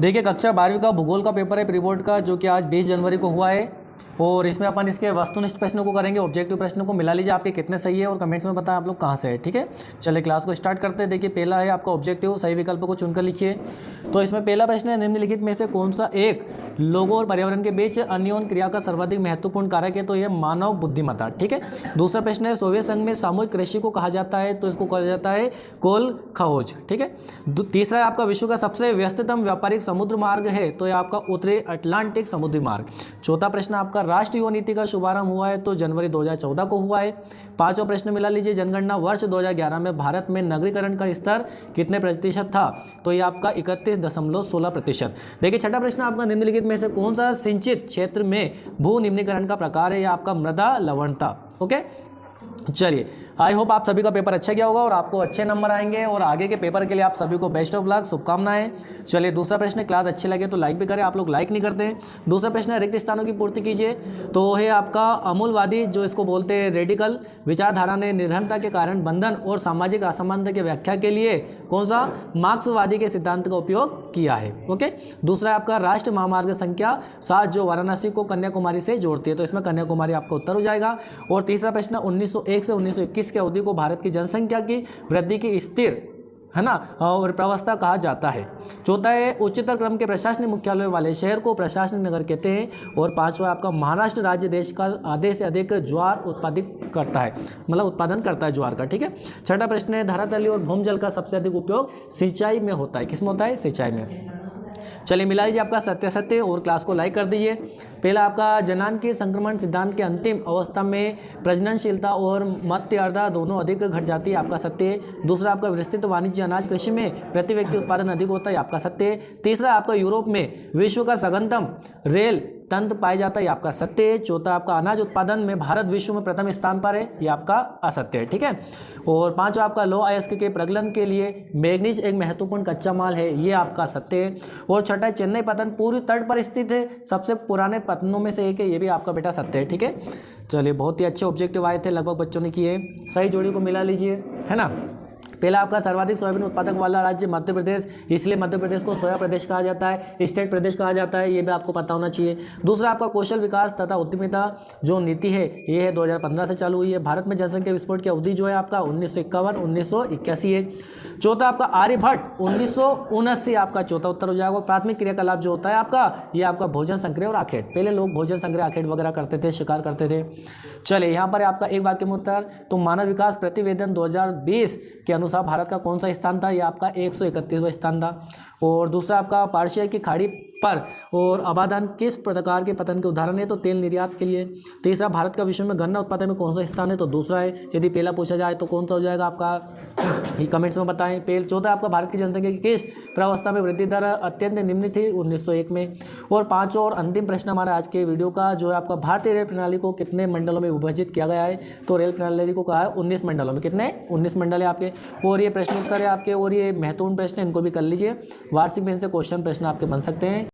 देखिए कक्षा 12वीं का भूगोल का पेपर है प्री बोर्ड का, जो कि आज 20 जनवरी को हुआ है। और इसमें अपन इसके वस्तुनिष्ठ प्रश्नों को करेंगे, ऑब्जेक्टिव प्रश्नों को मिला लीजिए आपके कितने सही है और कमेंट्स में बताएं आप लोग कहाँ से है। ठीक है, चलिए क्लास को स्टार्ट करते हैं। देखिए पहला है आपका ऑब्जेक्टिव, सही विकल्प को चुनकर लिखिए। तो इसमें पहला प्रश्न है, निम्नलिखित में से कौन सा एक लोगों और पर्यावरण के बीच अन्योन्य क्रिया का सर्वाधिक महत्वपूर्ण कारक है? तो यह मानव बुद्धिमत्ता। ठीक है, दूसरा प्रश्न है, सोवियत संघ में सामूहिक कृषि को कहा जाता है? तो इसको कहा जाता है कोल खोज। ठीक है, तीसरा है आपका विश्व का सबसे व्यस्ततम व्यापारिक समुद्र मार्ग है? तो यह आपका उत्तरी अटलांटिक समुद्री मार्ग। चौथा प्रश्न आपका, राष्ट्रीय युवा नीति का शुभारंभ हुआ है? तो जनवरी 2014 को हुआ है। पांचवा प्रश्न मिला लीजिए, जनगणना वर्ष 2011 में भारत में नगरीकरण का स्तर कितने प्रतिशत था? तो ये आपका 31.16%। देखिए छठा प्रश्न आपका, निम्नलिखित में से कौन सा सिंचित क्षेत्र में भू निम्नीकरण का प्रकार है? या आपका मृदा लवणता। ओके, चलिए आई होप आप सभी का पेपर अच्छा गया होगा और आपको अच्छे नंबर आएंगे और आगे के पेपर के लिए आप सभी को बेस्ट ऑफ लक, शुभकामनाएं। चलिए दूसरा प्रश्न, क्लास अच्छी लगे तो लाइक भी करें, आप लोग लाइक नहीं करते हैं। दूसरा प्रश्न है, रिक्त स्थानों की पूर्ति कीजिए। तो है आपका अमूलवादी, जो इसको बोलते हैं रेडिकल विचारधारा ने निर्धनता के कारण बंधन और सामाजिक असमानता की व्याख्या के लिए कौन सा मार्क्सवादी के सिद्धांत का उपयोग किया है? ओके, दूसरा है आपका राष्ट्रीय महामार्ग संख्या 7 जो वाराणसी को कन्याकुमारी से जोड़ती है? तो इसमें कन्याकुमारी आपका उत्तर हो जाएगा। और तीसरा प्रश्न, 1901 से 1921 की अवधि को भारत की जनसंख्या की वृद्धि की स्थिर है ना और प्रवस्था कहा जाता है? चौथा है, उच्चतर क्रम के प्रशासनिक मुख्यालय वाले शहर को प्रशासनिक नगर कहते हैं? और पांचवा आपका, महाराष्ट्र राज्य देश का आधे से अधिक ज्वार उत्पादित करता है, मतलब उत्पादन करता है ज्वार का। ठीक है, छठा प्रश्न है, धरातलीय और भूमजल का सबसे अधिक उपयोग सिंचाई में होता है? किसमें होता है? सिंचाई में। चलिए मिला लीजिए आपका सत्य सत्य और क्लास को लाइक कर दीजिए। पहला आपका, जनांकीय संक्रमण सिद्धांत के अंतिम अवस्था में प्रजननशीलता और मत्स्यर्धा दोनों अधिक घट जाती है? आपका सत्य है। दूसरा आपका, विस्तृत वाणिज्य अनाज कृषि में प्रति व्यक्ति उत्पादन अधिक होता है? आपका सत्य है। तीसरा आपका, यूरोप में विश्व का सघनतम रेल तंत्र पाया जाता है? आपका सत्य है। चौथा आपका, अनाज उत्पादन में भारत विश्व में प्रथम स्थान पर है? ये आपका असत्य है। ठीक है, और पांचवा आपका, लौह अयस्क के प्रगलन के लिए मैग्नीज एक महत्वपूर्ण कच्चा माल है? ये आपका सत्य है। और छठा, चेन्नई पतन पूर्वी तट पर स्थित है, सबसे पुराने पतनों में से एक है? ये भी आपका बेटा सत्य है। ठीक है, चलिए बहुत ही अच्छे ऑब्जेक्टिव आए थे, लगभग बच्चों ने किए। सही जोड़ी को मिला लीजिए, है ना। पहला आपका, सर्वाधिक सोयाबीन उत्पादक वाला राज्य मध्य प्रदेश, इसलिए मध्य प्रदेश को सोया प्रदेश कहा जाता है, स्टेट प्रदेश कहा जाता है, ये भी आपको पता होना चाहिए। दूसरा आपका, कौशल विकास तथा उद्यमिता जो नीति है ये है 2015 से चालू हुई है। भारत में जनसंख्या विस्फोट की अवधि जो है आपका 1951 1981 है। चौथा आपका, आर्यभट्ट 1979 आपका चौथा उत्तर हो जाएगा। प्राथमिक क्रियाकलाप जो होता है आपका, ये आपका भोजन संग्रह और आखेट। पहले लोग भोजन संग्रह आखेट वगैरह करते थे, शिकार करते थे। चलिए यहाँ पर आपका एक वाक्य में उत्तर, तो मानव विकास प्रतिवेदन 2020 के अनुसार भारत का कौन सा स्थान था? ये आपका 131वां स्थान था। और दूसरा आपका, पर्शिया की खाड़ी पर और अबादान किस प्रकार के पतन के उदाहरण है? तो तेल निर्यात के लिए। तीसरा, भारत का विश्व में गन्ना उत्पादन में कौन सा स्थान है? तो दूसरा है। यदि पहला पूछा जाए तो कौन सा हो जाएगा आपका, ये कमेंट्स में बताएं। चौथा आपका, भारत की जनसंख्या की किस प्रावस्था में वृद्धि दर अत्यंत निम्न थी? 1901 में। और पांचवा और अंतिम प्रश्न हमारा आज के वीडियो का जो है आपका, भारतीय रेल प्रणाली को कितने मंडलों में विभाजित किया गया है? तो रेल प्रणाली को कहा है 19 मंडलों में। कितने? 19 मंडल है आपके। और ये प्रश्न उत्तर है आपके, और ये महत्वपूर्ण प्रश्न है, इनको भी कर लीजिए। वार्षिक में से क्वेश्चन प्रश्न आपके बन सकते हैं।